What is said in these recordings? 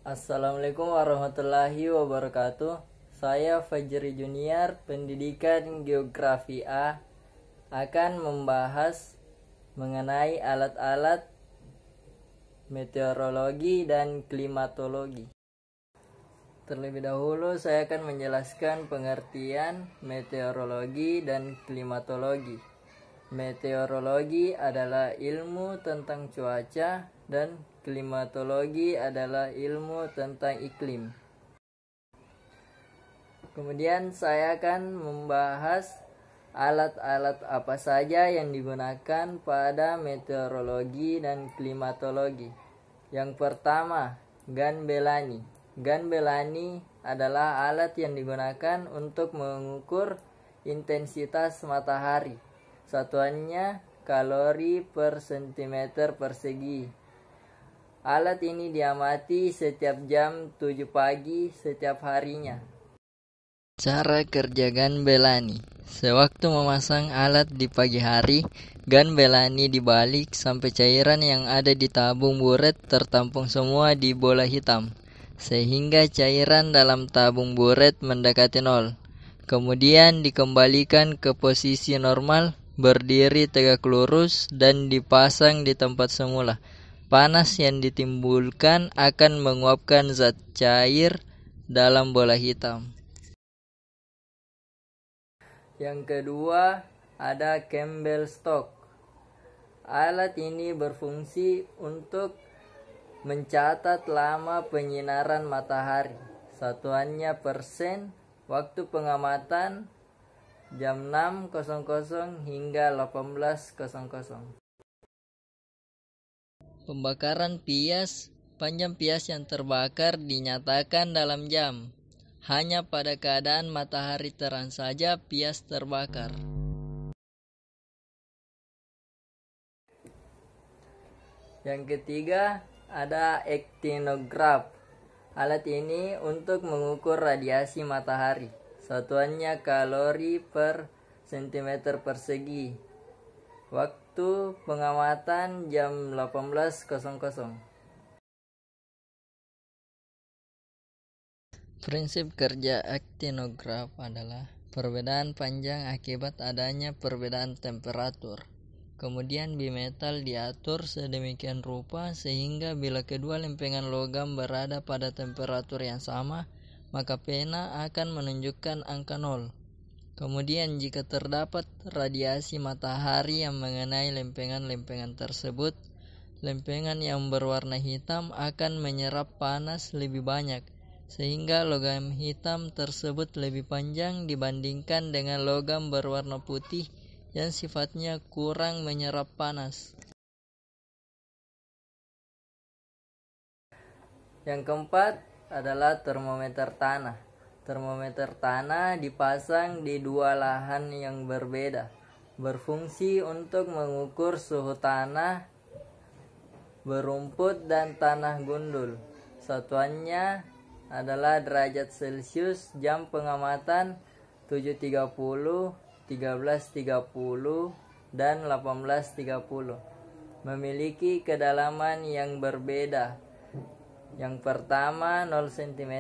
Assalamualaikum warahmatullahi wabarakatuh. Saya Fajri Junior, pendidikan Geografi A, akan membahas mengenai alat-alat meteorologi dan klimatologi. Terlebih dahulu saya akan menjelaskan pengertian meteorologi dan klimatologi. Meteorologi adalah ilmu tentang cuaca dan klimatologi adalah ilmu tentang iklim. Kemudian saya akan membahas alat-alat apa saja yang digunakan pada meteorologi dan klimatologi. Yang pertama, Ganbelani. Ganbelani adalah alat yang digunakan untuk mengukur intensitas matahari. Satuannya kalori per sentimeter persegi. Alat ini diamati setiap jam 7 pagi setiap harinya. Cara kerja Ganbelani. Sewaktu memasang alat di pagi hari, Ganbelani dibalik sampai cairan yang ada di tabung buret tertampung semua di bola hitam, sehingga cairan dalam tabung buret mendekati nol. Kemudian dikembalikan ke posisi normal, berdiri tegak lurus, dan dipasang di tempat semula. Panas yang ditimbulkan akan menguapkan zat cair dalam bola hitam. Yang kedua, ada Campbell Stock. Alat ini berfungsi untuk mencatat lama penyinaran matahari. Satuannya persen, waktu pengamatan jam 6.00 hingga 18.00. Pembakaran pias. Panjang pias yang terbakar dinyatakan dalam jam. Hanya pada keadaan matahari terang saja pias terbakar. Yang ketiga, ada aktinograf. Alat ini untuk mengukur radiasi matahari. Satuannya kalori per sentimeter persegi. Waktu pengamatan jam 18.00. Prinsip kerja aktinograf adalah perbedaan panjang akibat adanya perbedaan temperatur. Kemudian bimetal diatur sedemikian rupa sehingga bila kedua lempengan logam berada pada temperatur yang sama, maka pena akan menunjukkan angka 0. Kemudian jika terdapat radiasi matahari yang mengenai lempengan-lempengan tersebut, lempengan yang berwarna hitam akan menyerap panas lebih banyak, sehingga logam hitam tersebut lebih panjang dibandingkan dengan logam berwarna putih yang sifatnya kurang menyerap panas. Yang keempat adalah termometer tanah. Termometer tanah dipasang di dua lahan yang berbeda, berfungsi untuk mengukur suhu tanah berumput dan tanah gundul. Satuannya adalah derajat Celcius, jam pengamatan 7.30, 13.30, dan 18.30. Memiliki kedalaman yang berbeda. Yang pertama 0 cm,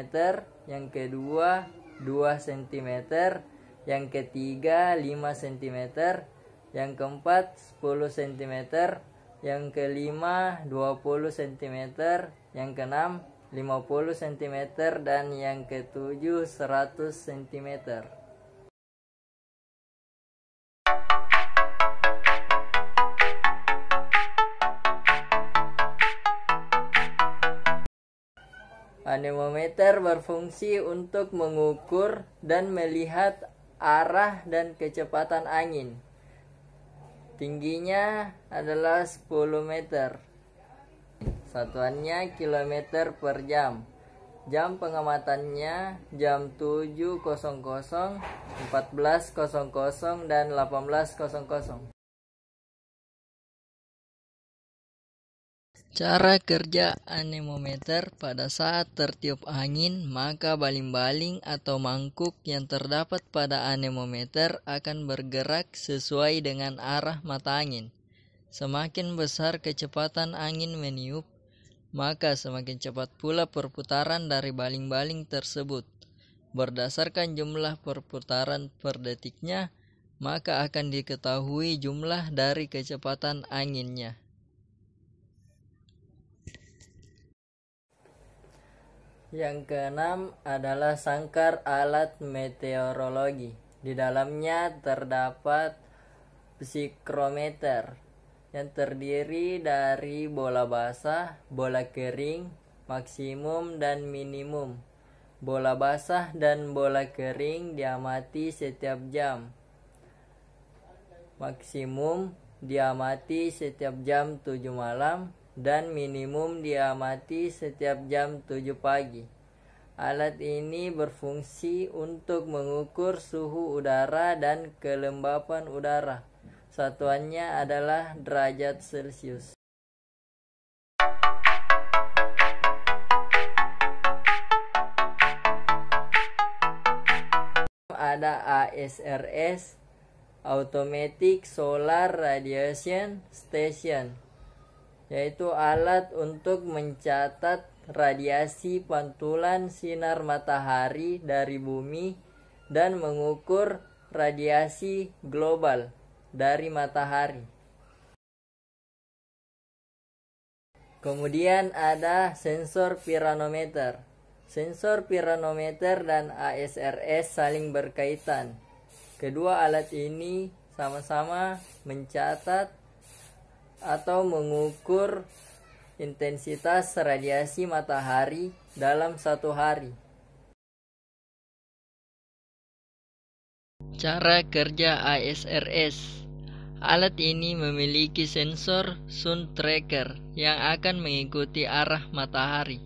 yang kedua 2 cm, yang ketiga 5 cm, yang keempat 10 cm, yang kelima 20 cm, yang keenam 50 cm, dan yang ketujuh 100 cm. Anemometer berfungsi untuk mengukur dan melihat arah dan kecepatan angin. Tingginya adalah 10 meter. Satuannya kilometer per jam. Jam pengamatannya jam 7.00, 14.00, dan 18.00. Cara kerja anemometer: pada saat tertiup angin, maka baling-baling atau mangkuk yang terdapat pada anemometer akan bergerak sesuai dengan arah mata angin. Semakin besar kecepatan angin meniup, maka semakin cepat pula perputaran dari baling-baling tersebut. Berdasarkan jumlah perputaran per detiknya, maka akan diketahui jumlah dari kecepatan anginnya. Yang keenam adalah sangkar alat meteorologi. Di dalamnya terdapat psikrometer yang terdiri dari bola basah, bola kering, maksimum dan minimum. Bola basah dan bola kering diamati setiap jam. Maksimum diamati setiap jam 7 malam dan minimum diamati setiap jam 7 pagi. Alat ini berfungsi untuk mengukur suhu udara dan kelembapan udara. Satuannya adalah derajat Celcius. Ada ASRS, Automatic Solar Radiation Station, yaitu alat untuk mencatat radiasi pantulan sinar matahari dari bumi dan mengukur radiasi global dari matahari. Kemudian ada sensor piranometer. Sensor piranometer dan ASRS saling berkaitan. Kedua alat ini sama-sama mencatat atau mengukur intensitas radiasi matahari dalam satu hari. Cara kerja ASRS. Alat ini memiliki sensor sun tracker yang akan mengikuti arah matahari.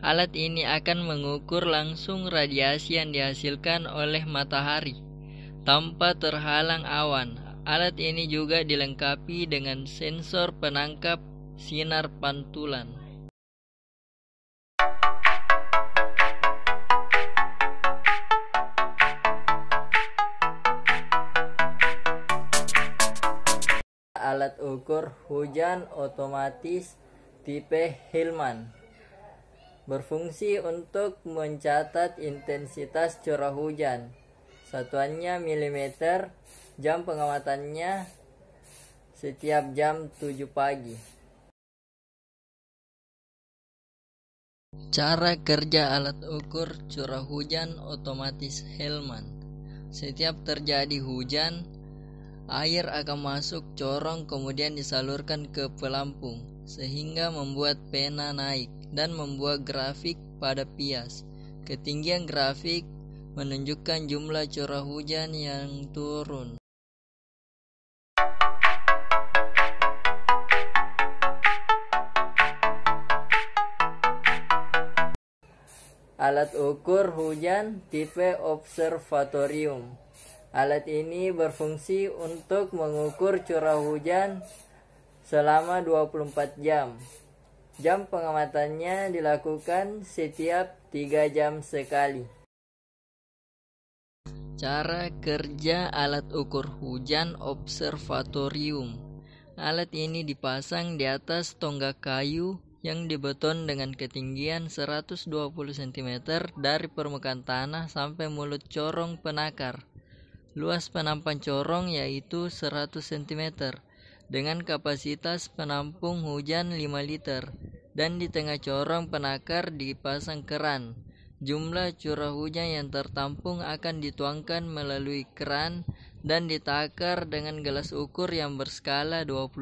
Alat ini akan mengukur langsung radiasi yang dihasilkan oleh matahari tanpa terhalang awan. Alat ini juga dilengkapi dengan sensor penangkap sinar pantulan. Alat ukur hujan otomatis tipe Hillman berfungsi untuk mencatat intensitas curah hujan. Satuannya milimeter. Jam pengamatannya setiap jam 7 pagi. Cara kerja alat ukur curah hujan otomatis Hillman. Setiap terjadi hujan, air akan masuk corong kemudian disalurkan ke pelampung sehingga membuat pena naik dan membuat grafik pada pias. Ketinggian grafik menunjukkan jumlah curah hujan yang turun. Alat ukur hujan tipe observatorium. Alat ini berfungsi untuk mengukur curah hujan selama 24 jam. Jam pengamatannya dilakukan setiap 3 jam sekali. Cara kerja alat ukur hujan observatorium. Alat ini dipasang di atas tonggak kayu yang dibeton dengan ketinggian 120 cm dari permukaan tanah sampai mulut corong penakar. Luas penampungan corong yaitu 100 cm dengan kapasitas penampung hujan 5 liter dan di tengah corong penakar dipasang keran. Jumlah curah hujan yang tertampung akan dituangkan melalui keran dan ditakar dengan gelas ukur yang berskala 25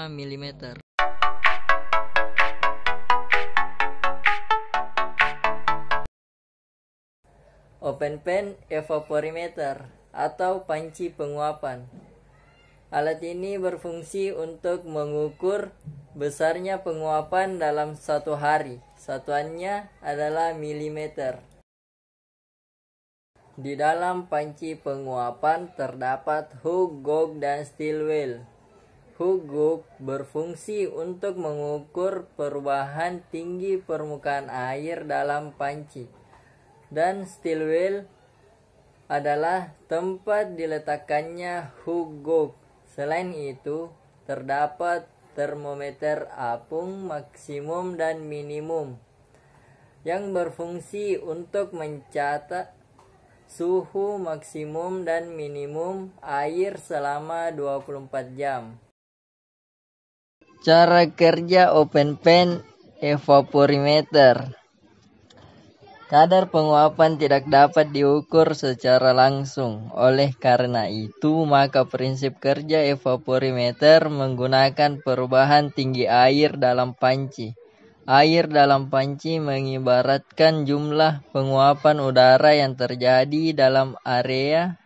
mm. Open pan evaporimeter atau panci penguapan. Alat ini berfungsi untuk mengukur besarnya penguapan dalam satu hari. Satuannya adalah milimeter. Di dalam panci penguapan terdapat hook, gauge, dan steel wheel. Hook gauge berfungsi untuk mengukur perubahan tinggi permukaan air dalam panci. Dan steel wheel adalah tempat diletakkannya hook gauge. Selain itu, terdapat termometer apung maksimum dan minimum yang berfungsi untuk mencatat suhu maksimum dan minimum air selama 24 jam. Cara kerja open pan evaporimeter. Kadar penguapan tidak dapat diukur secara langsung. Oleh karena itu, maka prinsip kerja evaporimeter menggunakan perubahan tinggi air dalam panci. Air dalam panci mengibaratkan jumlah penguapan udara yang terjadi dalam area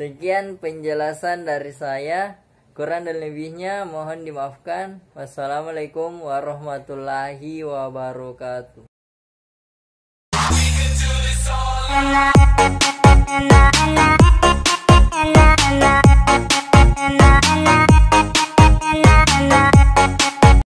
Sekian penjelasan dari saya. Kurang dan lebihnya mohon dimaafkan. Wassalamualaikum warahmatullahi wabarakatuh.